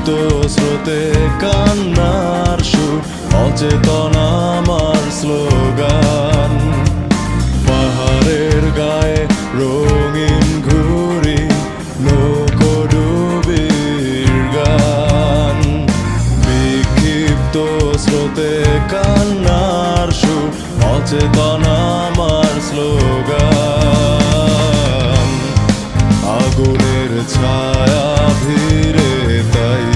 স্রোতে কান্নার সুর, অচেতন আমার স্লোগান। পাহাড়ের গায়ে রঙিন ঘুড়ি, নৌকোডুবির গান। বিক্ষিপ্ত স্রোতে কান্নার সুর, অচেতন আমার স্লোগান। আগুনের ছায়া ভিড়ে তাই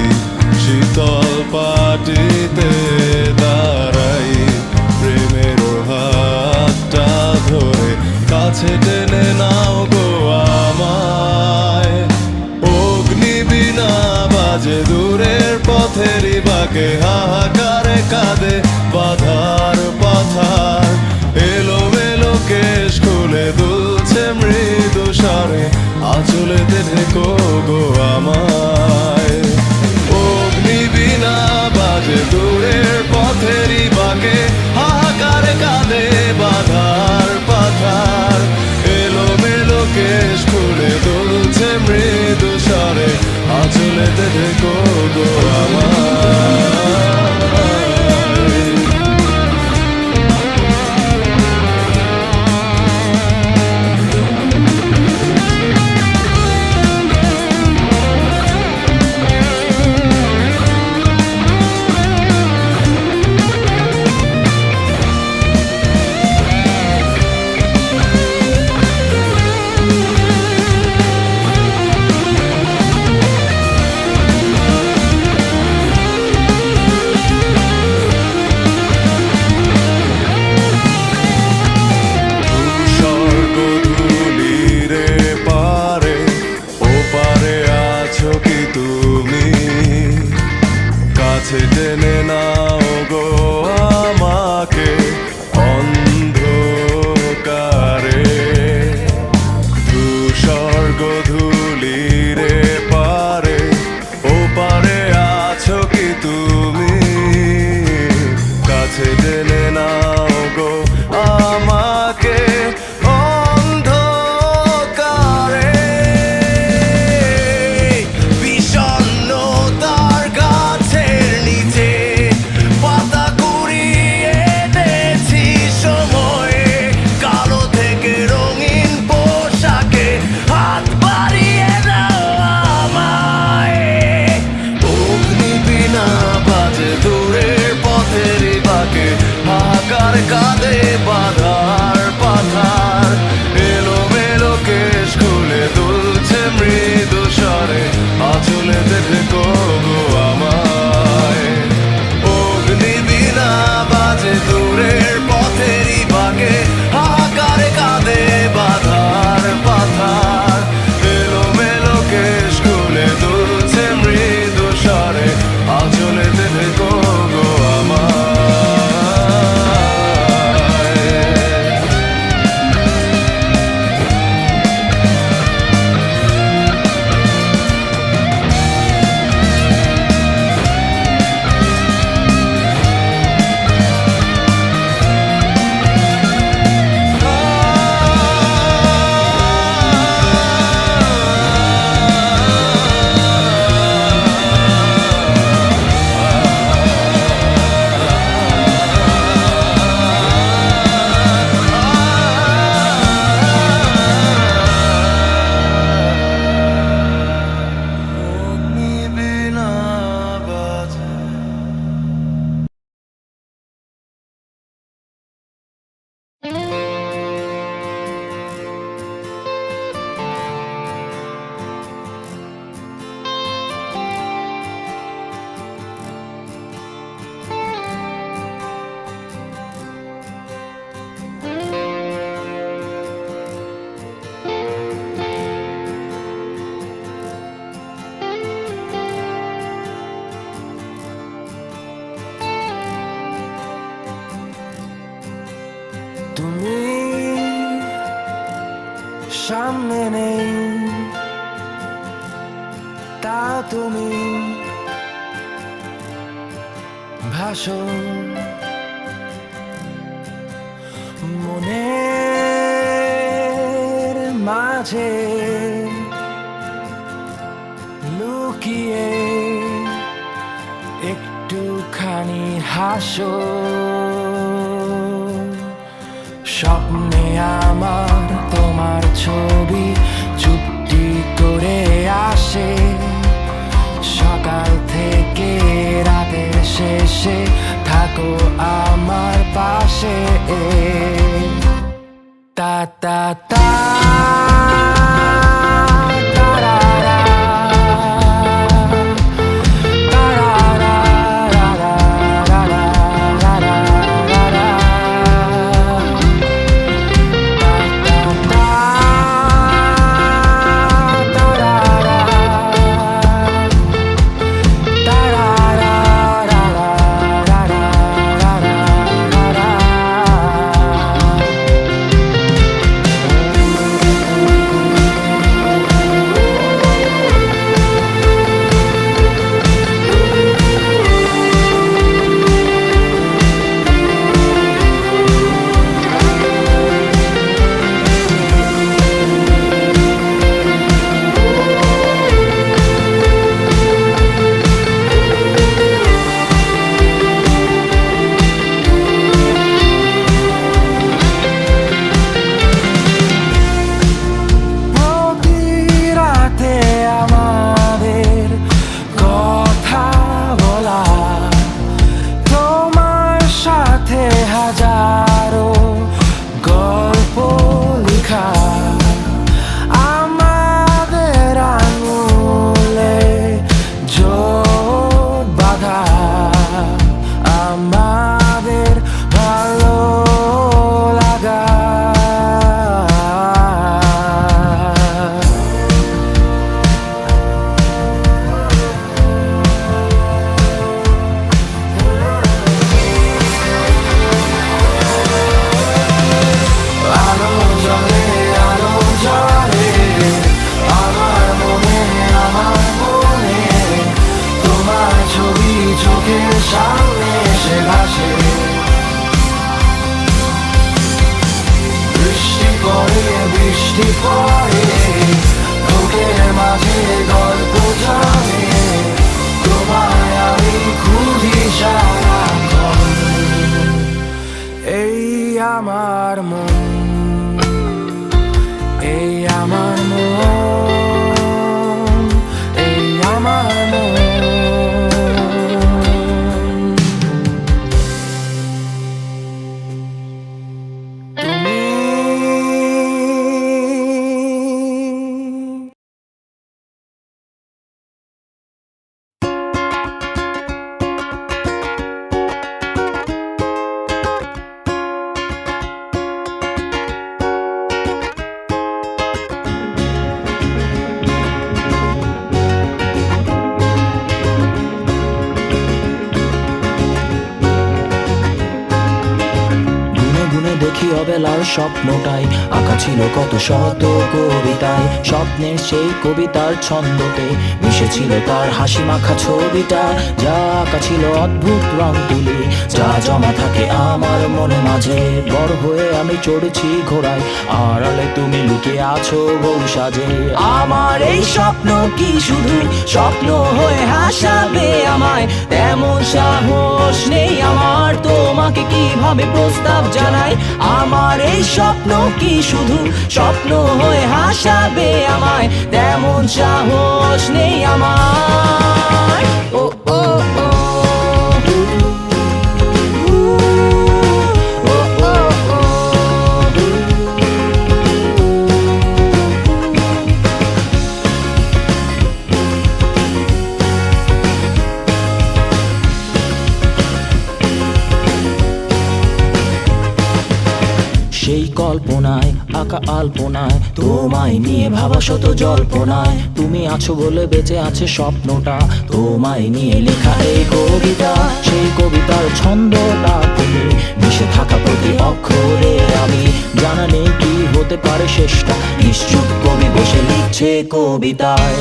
শীতল পাটিতে দাঁড়াই, প্রেমের হাতটা ধরে কাছে টেনে নাও গো আমায়। অগ্নিবীণা বাজে দূরের পথেরই বাঁকে, হাহাকারে কাঁদে বাধার পাথার। এলোমেলো কেশ খুলে দুলছে মৃদু স্বরে, আঁচলেতে ঢেকো গো আমায়। অগ্নিবীণা বাজে দূরের পথেরই বাঁকে, হাহাকারে কাঁদে বাধার পাথার। এলোমেলো কেশ খুলে দুলছে মৃদু স্বরে, আঁচলেতে ঢেকো গো আমায়। টেনে নাও গো আমাকে অন্ধকারে, ধূসর গধূলিরে পারে, ও পারে আছো কি তুমি? কাছে টেনে নাও গো আমাকে অন্ধকারে। বিষণ্ণতার গাছের নিচে পাতা কুড়িয়ে এনেছি সময়ে, কালো থেকে রঙিন পোশাকে হাত বাড়িয়ে দাও আমায়। অগ্নিবীণা বাজে দূরের পথেরই বাঁকে, হাহাকার কাঁদে বাধার পাথার। এলোমেলো কেশ খুলে দুলছে মৃদু স্বরে, আঁচলেতে ঢেকো গো আমায়। অগ্নিবীণা বাজে দূরের পথেরই বাঁকে, হাহাকার কাঁদে বাধার পাথার। এলোমেলো কেশ খুলে দুলছে মৃদু স্বরে, আঁচলেতে ঢেকো গো আমায়। তুমি সামনে নেই, তা তুমি ভাসো মনের মাঝে লুকিয়ে। একটুখানি হাসো, স্বপ্নে আমার তোমার ছবি চুপটি করে আসে, সকাল থেকে রাতের শেষে থাকো আমার পাশে। তা তা তা সামনে এসে ভাসে, বৃষ্টি পড়ে বৃষ্টি পড়ে, বুকের মাঝে গল্প জমে, তোমায় আমি খুঁজি সারাক্ষণ। এই আমার মন, এই আমার মন, এই আমার মন। দেখি অবেলার স্বপ্নটাই আঁকা ছিল কত শত কবিতায়, স্বপ্নের সেই কবিতার ছন্দতে মিশেছিল তার হাসি মাখা ছবিটা, যা আঁকা ছিল অদ্ভুত রং তুলি, যা জমা থাকে আমার মনে মাঝে। বড় হয়ে আমি চড়েছি ঘোড়ায়, আড়ালে তুমি লুকিয়ে আছো বউ সাজে। আমার এই স্বপ্ন কি শুধু স্বপ্ন হয়ে হাসাবে আমায়, তেমন সাহস নেই আমার তোমাকে কিভাবে প্রস্তাব জানাই। আমার এই স্বপ্ন কি শুধু স্বপ্ন হয়ে হাসাবে আমায়, তেমন সাহস নেই আমার। ও ও ও সেই কল্পনায় আঁকা আলপনায়, তোমায় নিয়ে ভাবা শত জল্পনায়, তুমি আছো বলে বেঁচে আছে স্বপ্নটা, তোমায় নিয়ে লেখা এই কবিতা। সেই কবিতার ছন্দটা তুমি, মিশে থাকা প্রতি অক্ষরে আমি, জানা নেই কি হতে পারে শেষটা, নিশ্চুপ কবি বসে লিখছে কবিতায়।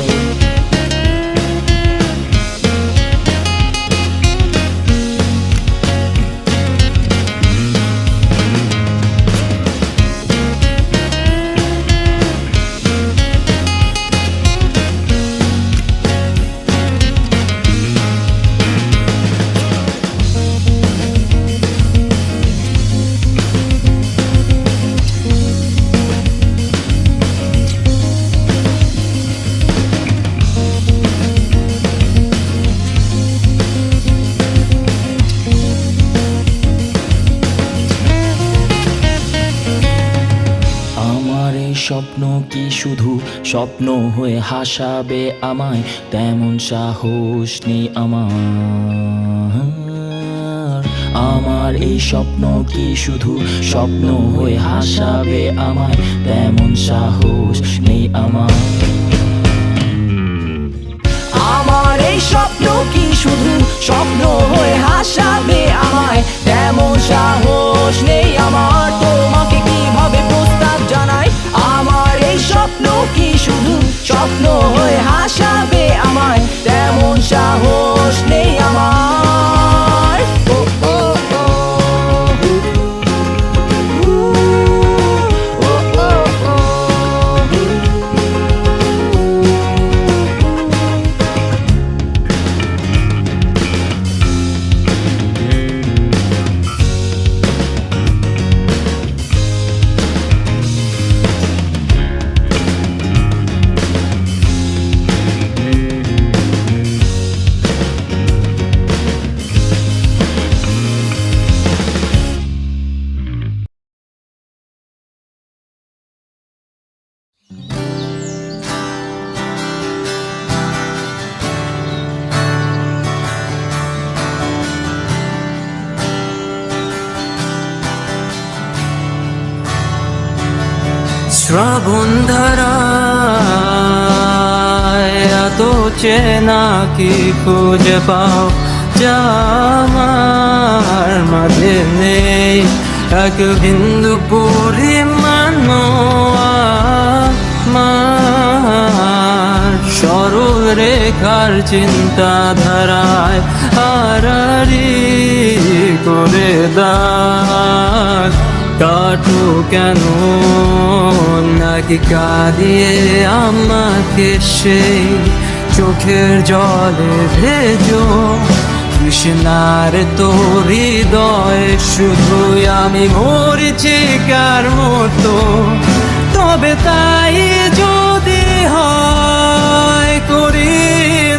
কি শুধু স্বপ্ন হয়ে হাসাবে আমায়, তেমন সাহস নেই আমার এই স্বপ্ন কি শুধু স্বপ্ন হয়ে হাসাবে আমায়, তেমন সাহস নেই আমার এই স্বপ্ন কি শুধু স্বপ্ন হয়ে হাসাবে আমায়, তেমন সাহস নেই আমার। তোমাকে কিভাবে প্রস্তাব জানাই, আমার এই স্বপ্ন কি শুধু স্বপ্ন হয়ে হাসাবে আমায়, তেমন সাহস নেই আমার। ও ও ও ও ও ও শ্রাবণ ধারায় এত চেনা কি খুঁজে পাও, যা আমার মাঝে নেই এক বিন্দু পরিমাণ আমার। সরল রেখার চিন্তাধারায় হারারি করে দাগ কাটো কেন নাকি কাঁদিয়ে আমাকে সেই চোখের জলে ভেজো কৃষ্ণার তোর হৃদয়ে শুধুই আমি মরিচিকার মতো। তবে তাই যদি হয় করি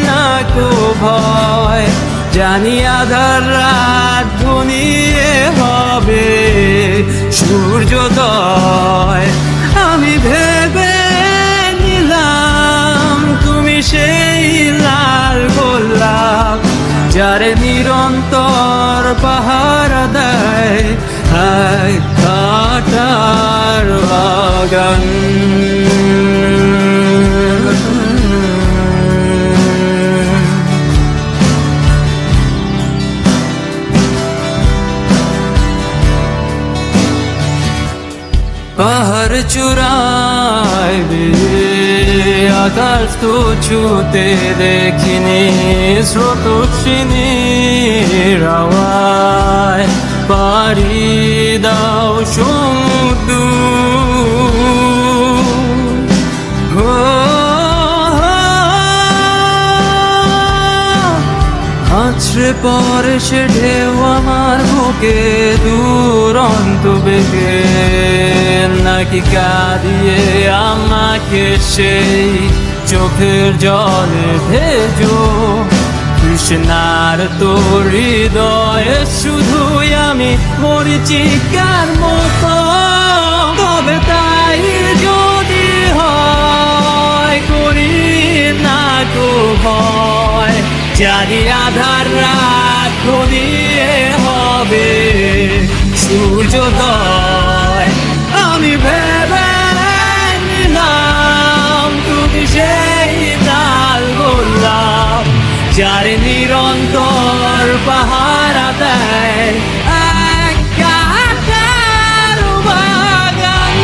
না কো ভয়, জানি আধার রাত ঘনিয়ে হবে সূর্যোদয়। আমি ভেবে নিলাম তুমি সেই লাল গোলাপ, যারে নিরন্তর পাহারা দেয় এক কাঁটার বাগান। পাহাড় চূড়ায় আকাশ তো ছুতে দেখিনি, স্রোতস্বিনীর আওয়াজ পাড়ি দাও সমুদ্র। আছড়ে পরে সে ঢেউ আমার বুকে দুরন্ত বেগে, নাকি কাঁদিয়ে আমাকে সেই চোখের জলে ভেজো কৃষ্ণার তোর হৃদয়ে শুধুই আমি মরিচিকার মতো। তবে তাই যদি হয় করি না কো ভয়, জানি আধার রাত ঘনিয়ে হবে সূর্যোদয়। আমি ভেবে নিলাম তুমি সেই লাল গোলাপ, যার নিরন্তর পাহারা দেয় এক কাঁটার বাগান।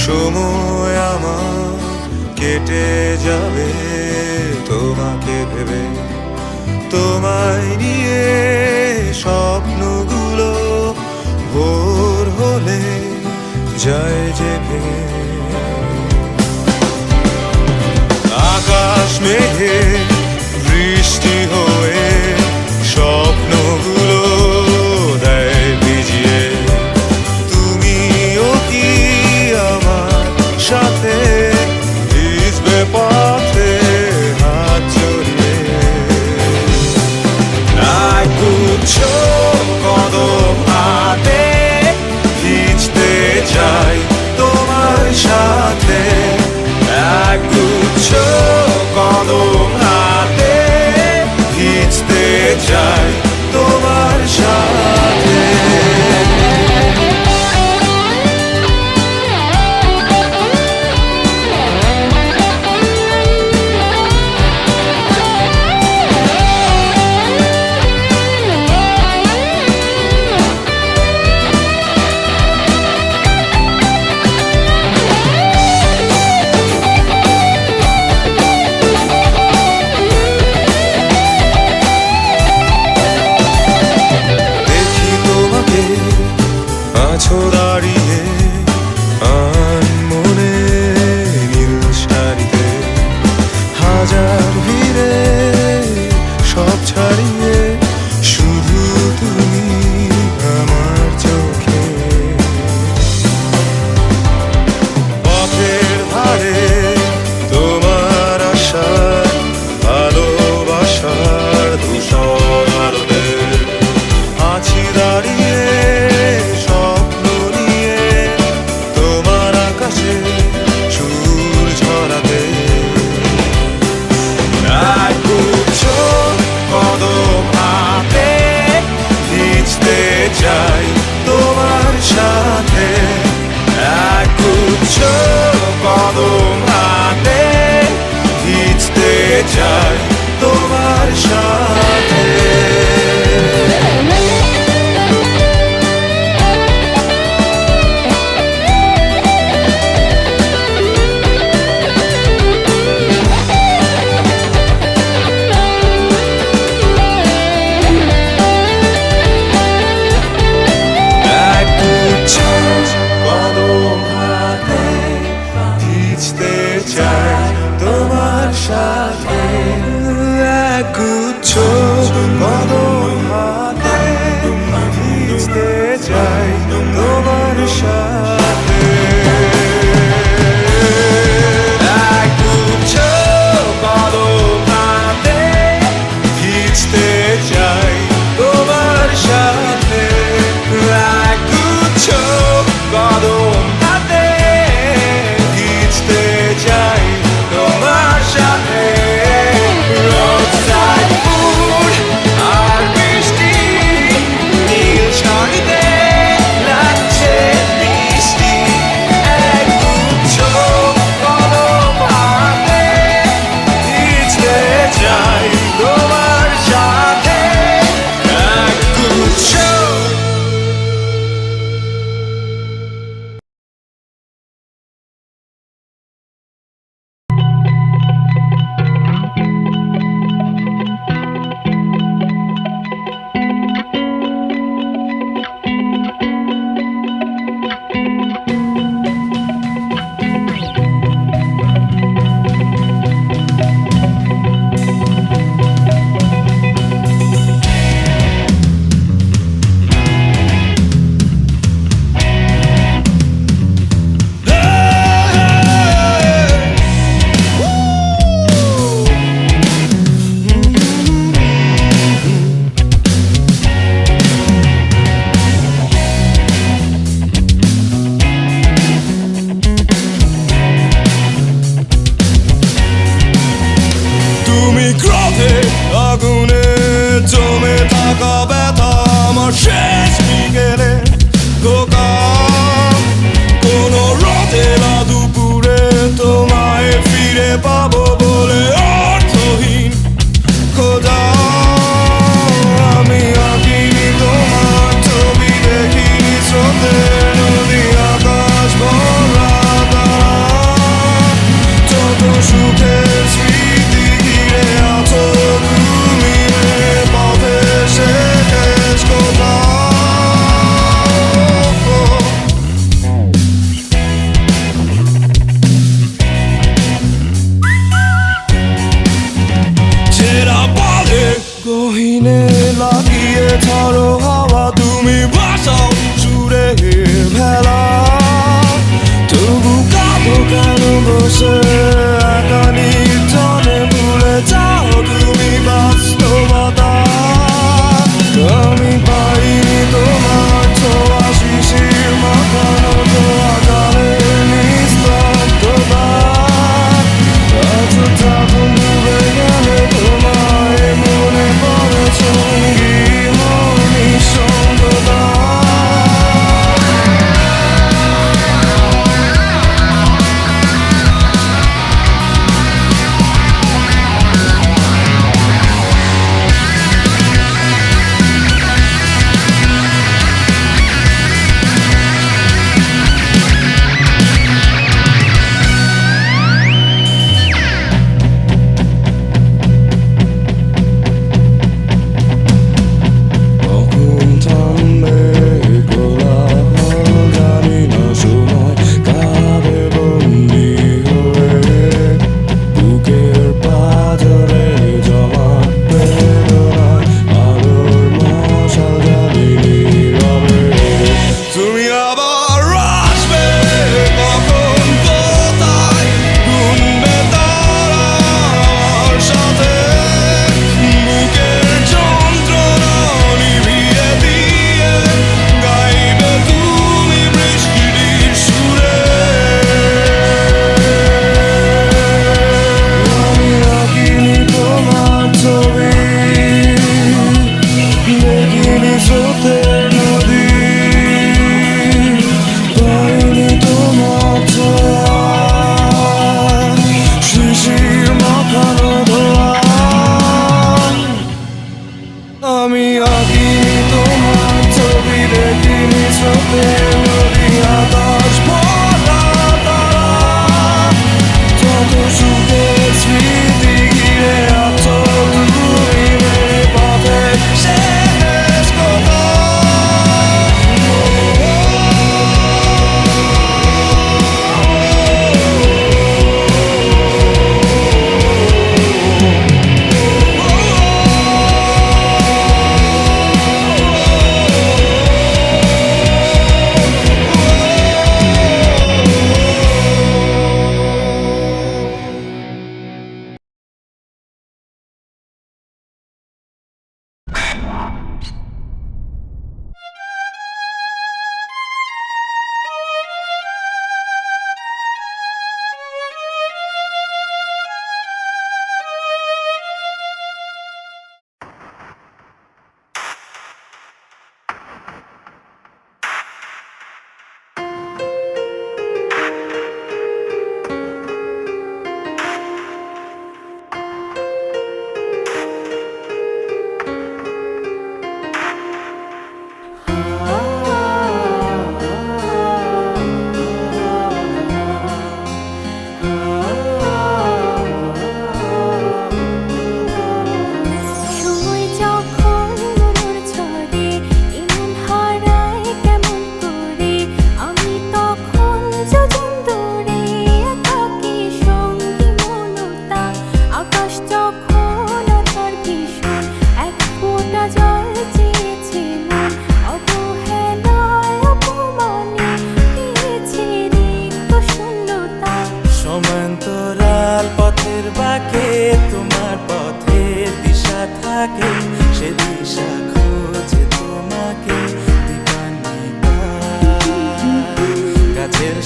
সময় আমার কেটে যাবে তোমাকে ভেবে, তোমায় নিয়ে স্বপ্নগুলো ভোর হলে যায় যে ভেঙে। মেঘে বৃষ্টি হয়ে স্বপ্নগুলো দেয় ভিজিয়ে। তুমিও কি আমার সাথে ভিজবে পথে হাত জড়িয়ে? একগুচ্ছ কদম হাতে ভিজতে চাই তোমার সাথে। একগুচ্ছ কদম হাতে ভিজতে চাই তোমার সাথে। আছো দাঁড়িয়ে আনমনে নীল শাড়িতে, হাজার ভিড়ে সব ছাড়িয়ে শুধু তুমি আমার চোখে। পথের ধারে তোমার আশার ভালোবাসার ধূসর আলোতে আছি দাঁড়িয়ে চুল ঝরাতে। একগুচ্ছ কদম হাতে ভিজতে চাই তোমার সাথে। একগুচ্ছ কদম হাতে ভিজতে চাই তোমার সাথে। তোমার সাথে একগুচ্ছ কদম হাতে ভিজতে চাই তোমার সাথে। একগুচ্ছ কদম হাতে ভিজতে চাই তোমার সাথে। একগুচ্ছ কদম হাতে ভিজতে চাই তোমার সাথে। রোদসাইড ফুল আর বৃষ্টি নীল শাড়িতে লাগছে বৃষ্টি। একগুচ্ছ কদম হাতে ভিজতে চাই তোমার সাথে। একগুচ্ছ আগুনে জমে থাকা ব্যথা আমার শেষ বিকেলে ধোকা। কোনো রাতেরা দুপুরে তোমায় ফিরে পাবো বলে অর্থহীন খোঁজা। আমি আঁকিনি তোমার ছবি, দেখিনি স্রোতে নদী আকাশ ভরা তারা। যত সুখের স্মৃতি ঘিরে আছো তুমি পথে সে লাগিয়ে ধরো হাওয়া তুমি ভাষাও সুরে ভেলা তবু কাঁদো কেন বসে একা নির্জনে ভুলে যাও তুমি বাস্তবতা আমি পাইনি তোমার ছোঁয়া শিশির মাখানো ধোয়া জলের নিস্তব্ধতা আজ যখন ডুবে গেলে তোমায় মনে পড়ে সঙ্গী নিঃসঙ্গতা আমি আঁকিনি তোমার ছবি দেখিনি স্রোতে নদী আকাশ ভরা তারা যত সুখের স্মৃতি ঘিরে আছো তুমি মেরে পথে শেষ কথা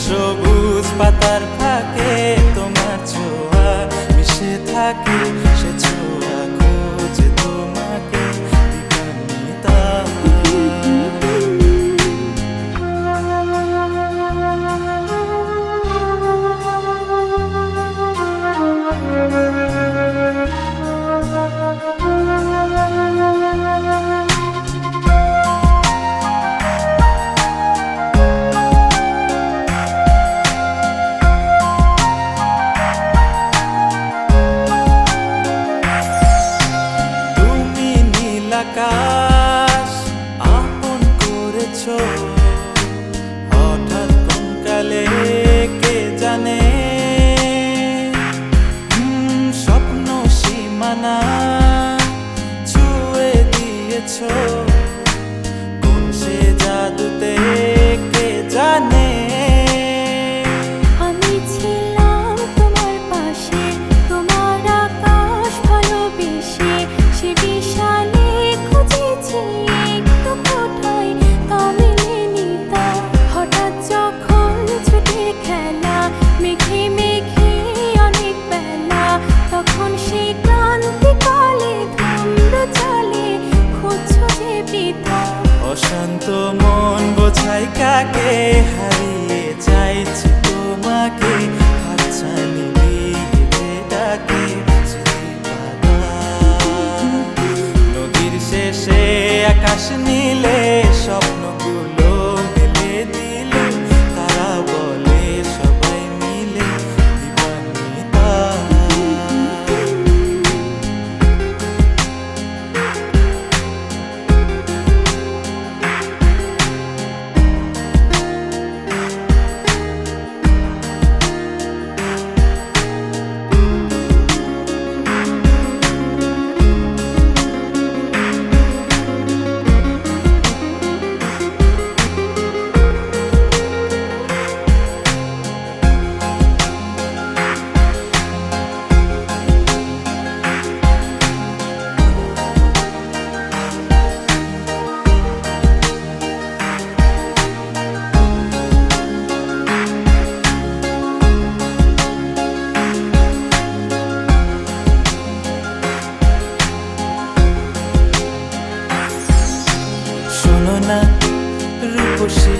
সবুজ পাতার ফাঁকে তোমার ছোঁয়া মিশে থাকে সে ছোঁয়া খোঁজে তোমাকে দিবানিতা আকাশ আপন করেছো হঠাৎ কোন কালে কে জানে স্বপ্ন সীমানা ছুঁয়ে গেছো কোন সে জাদুতে কে জানে। আমি ছিলাম তোমার পাশে, তোমার আকাশ ভালোবেসে, সে বিশালে খুঁজেছি একটু কোথায় তা মেলেনি তা। হঠাৎ যখন ছুটির খেলা, মেঘে মেঘে অনেক বেলা, তখন সে ক্রান্তিকালে ধুম্র চালে খুঁজছো যে পিতা। অশান্ত মন বোঝাই কাকে, হারিয়ে চাইছি তোমাকে, হাতছানি দিয়ে ডাকে চিরদিন। নদীর শেষে আকাশ নীলে স্বপ্নগুলো মেলে দিলে, তারা বলে সবাই মিলে দিবানিতা। শোনো না রূপসী,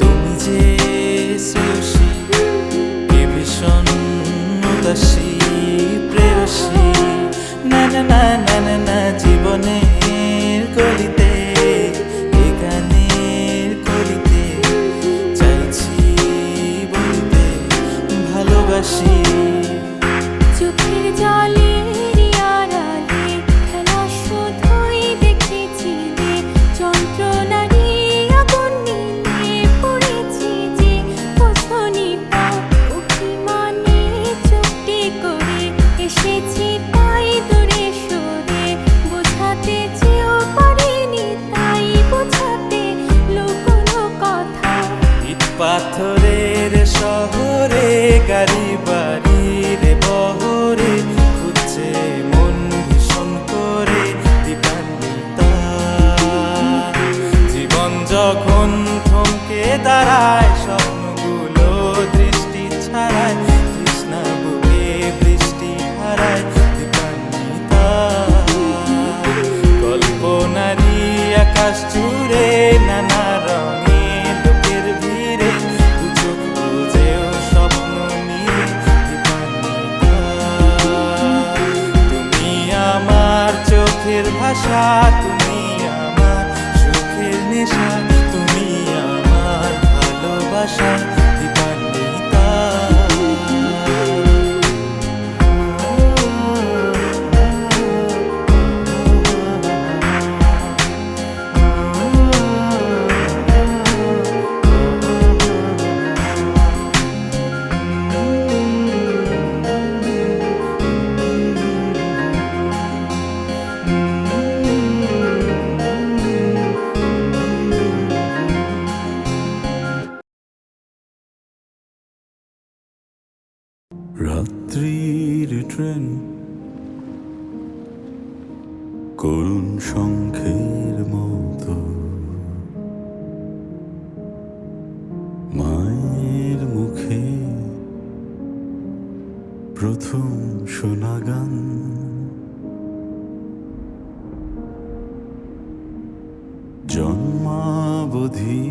তুমি যে শ্রেয়সী, কে ভীষণ উদাসী প্রেয়সী। না না না না না না, জীবনের গলিতে এ গানের কলিতে চাইছি বলতে ভালোবাসি। চোখের জলের আড়ালে খেলা শুধুই দেখেছিলে, যন্ত্রণারই আগুন নিয়ে পড়েছি যে বোঝনি তা। অভিমানে চুপটি করে এসেছি তাই দূরে সরে, বোঝাতে চেয়েও পারিনি তাই বোঝাতে লুকোনো কথা। ইট পাথরের শহরে গাড়ি বাড়ির বহরে, খুঁজছে মন ভীষণ করে দিবানিতা। জীবন যখন থমকে দাঁড়ায়, স্বপ্নগুলো দৃষ্টি ছাড়ায়, তৃষ্ণা বুকে বৃষ্টি হারায় দিবানিতা। কল্পনারি আকাশ জুড়ে নানা রঙে লোকের ভিড়ে, দু চোখ বুঝেও স্বপ্ন নিয়ে দিবানিতা। তুমি আমার চোখের ভাষা, তুমি আমার সুখের নেশা, তুমি আমার ভালোবাসা দিবানিতা। রাত্রির ট্রেন করুণ শঙ্খের মতো, মায়ের মুখে প্রথম শোনা গান, জন্মাবধি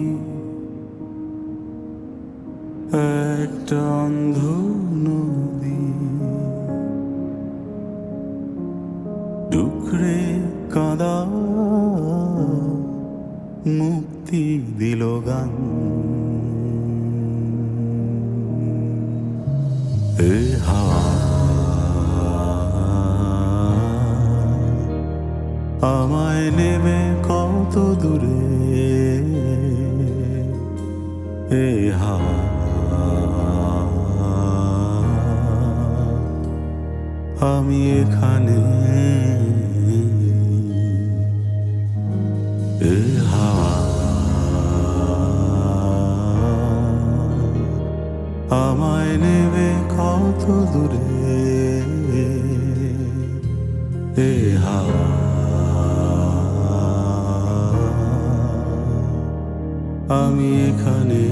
একটা অন্ধ নদী, ডুকরে কাঁদা মুক্তি দিল গান। এ হাওয়া আমায় নেবে কত দূরে, এ হাওয়া আমি এখানে এ হাওয়া আমায় নেবে কত দূরে এ হাওয়া আমি এখানে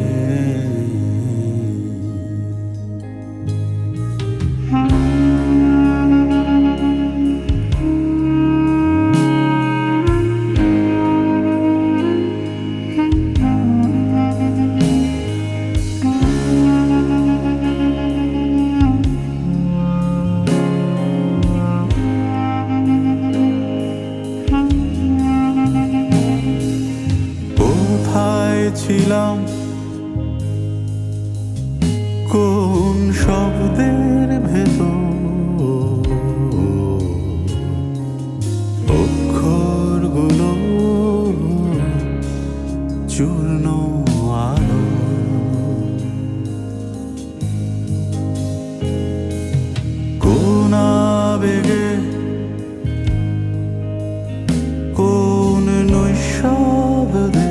কোথায় ছিলাম কোন শব্দের ভেতর অক্ষরগুলো চূর্ণ আলো কোন আবেগে কোন নৈশব্দে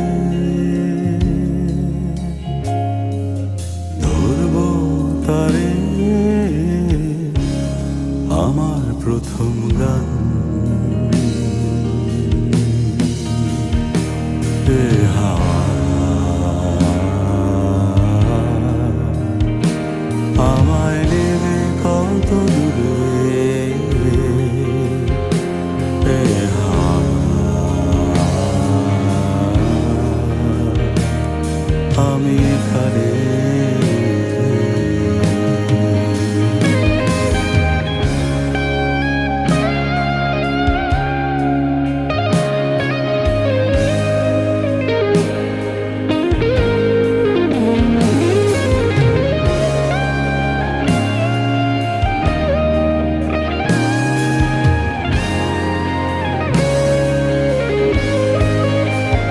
ধরব তারে আমার প্রথম গান এ হাওয়া আমায় নেবে কত দূরে এ হাওয়া আমি এখানে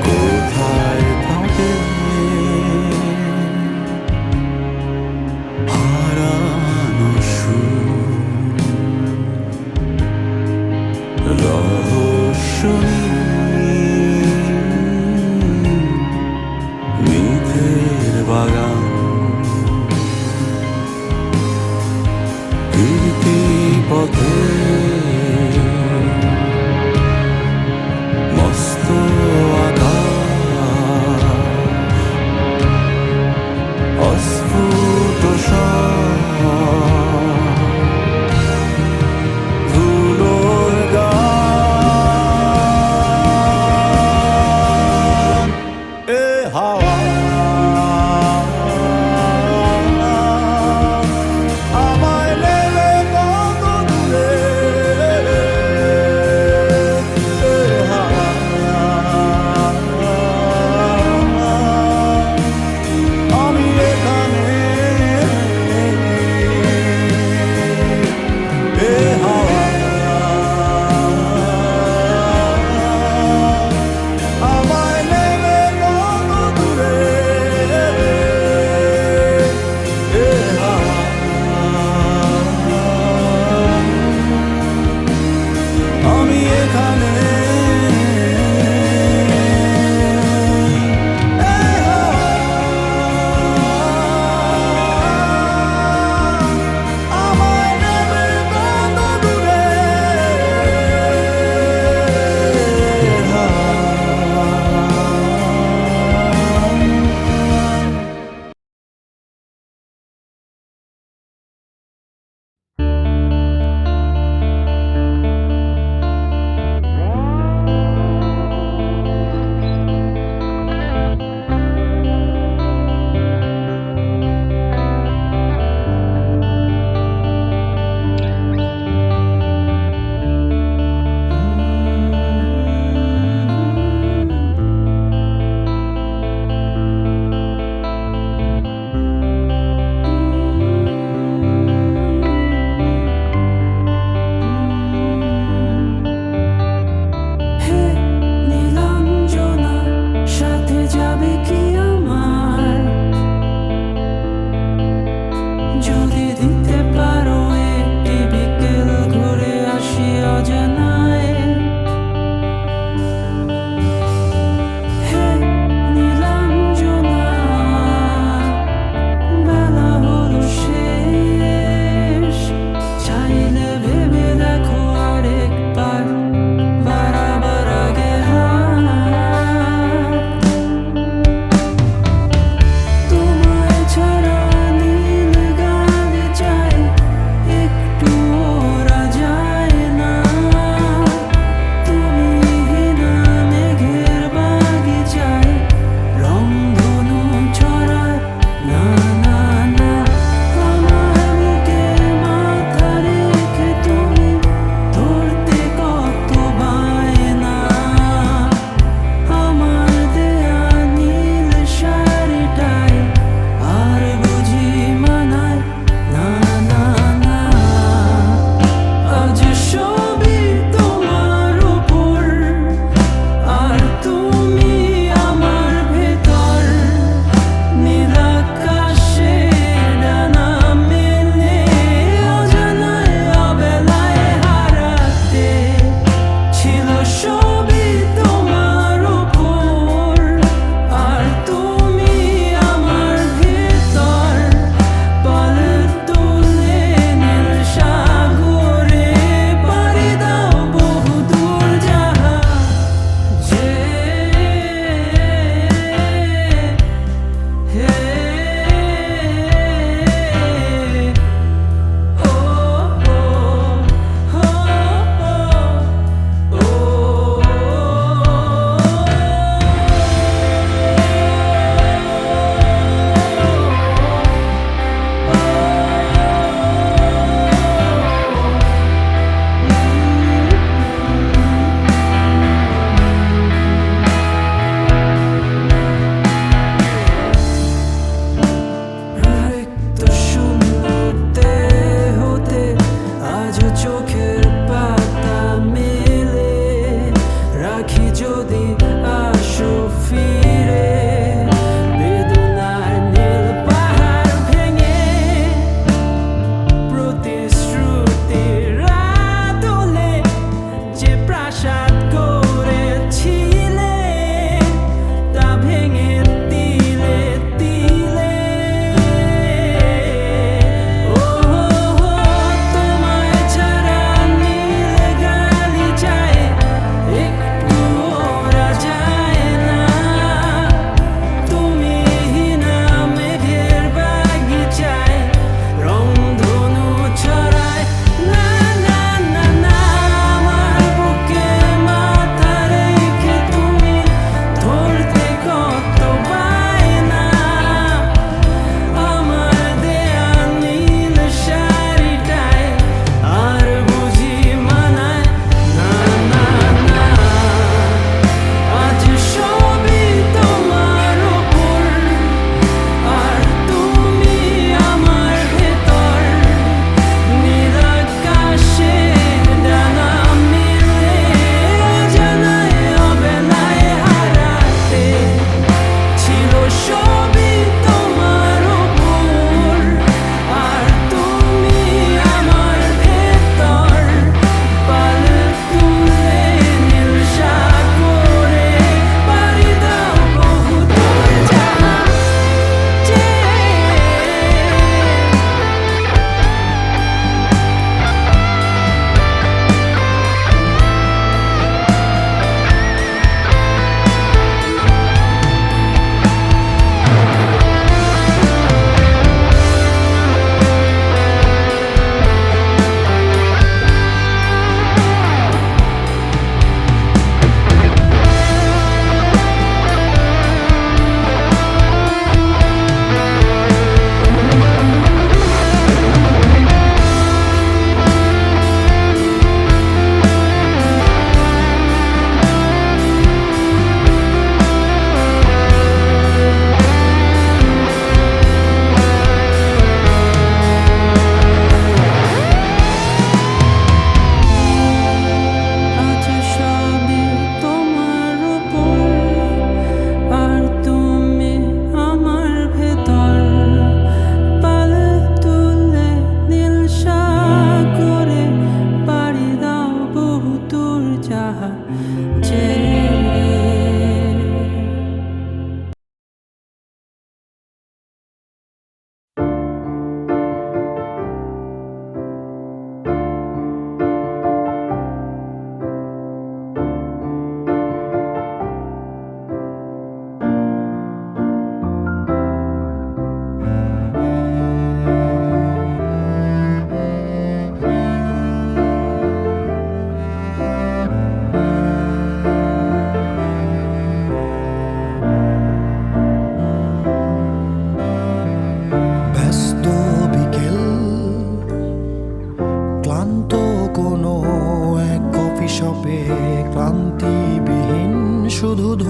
কোথায় থাকে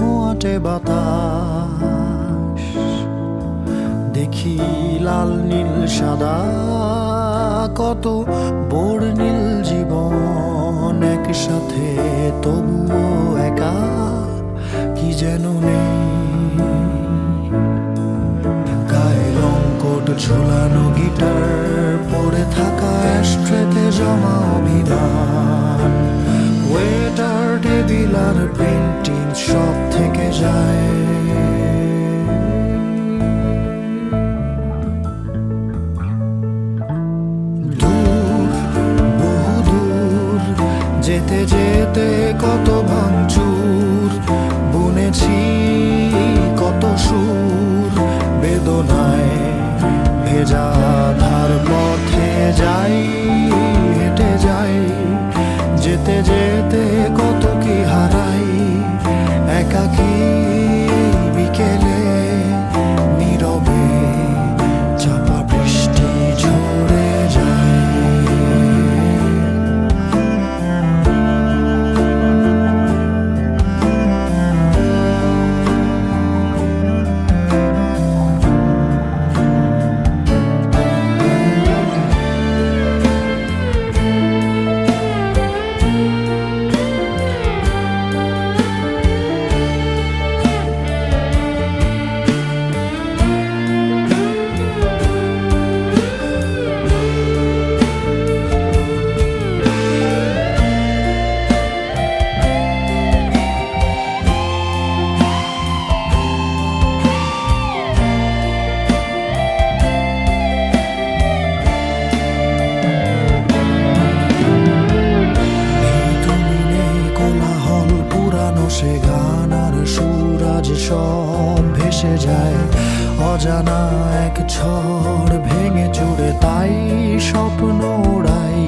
ধোঁয়াটে বাতাস, দেখি লাল নীল সাদা কত বর্ণিল জীবন একসাথে, তবুও একা কি যেন নেই। গায়ে লঙ্কট ঝোলানো গিটার, পড়ে থাকা অ্যাশট্রেতে জমা অভিমান, ওয়েটার টেবিল আর পেন্টিং সব থেকে যায়। দূর, বহু দূর, যেতে যেতে কত ভাঙচুর, বুনেছি কত সুর, বেদনায় ভেজা ধার পথে যাই, হেঁটে যাই, যেতে যেতে কত কি হারাই, একাকী বিকেলে নীরবে চাপা বৃষ্টি ঝরে যায়। সে গান আর সুর আজ সব ভেসে যায়, অজানা এক ঝড় ভেঙে চুড়ে তাই স্বপ্ন ওড়াই।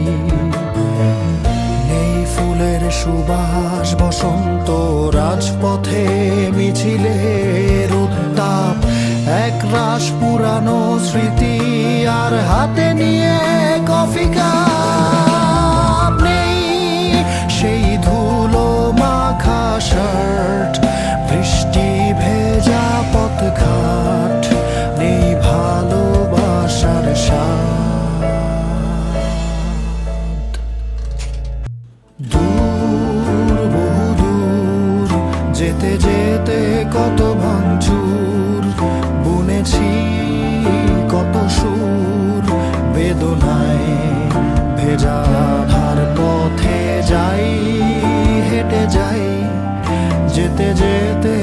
নেই ফুলের সুবাস বসন্ত রাজপথে, মিছিলের উত্তাপ এক রাশ পুরানো স্মৃতি, আর হাতে নিয়ে কফি কাপ নেই সেই ধুলো মাখা শার্ট, বৃষ্টি ভেজা পথঘাট, নেই ভালোবাসার স্বাদ। দূর, বহু দূর, যেতে যেতে কত ভাঙচুর, বুনেছি কত সুর, বেদনায় ভেজা ধার পথে যাই, হেঁটে যাই, যেতে যেতে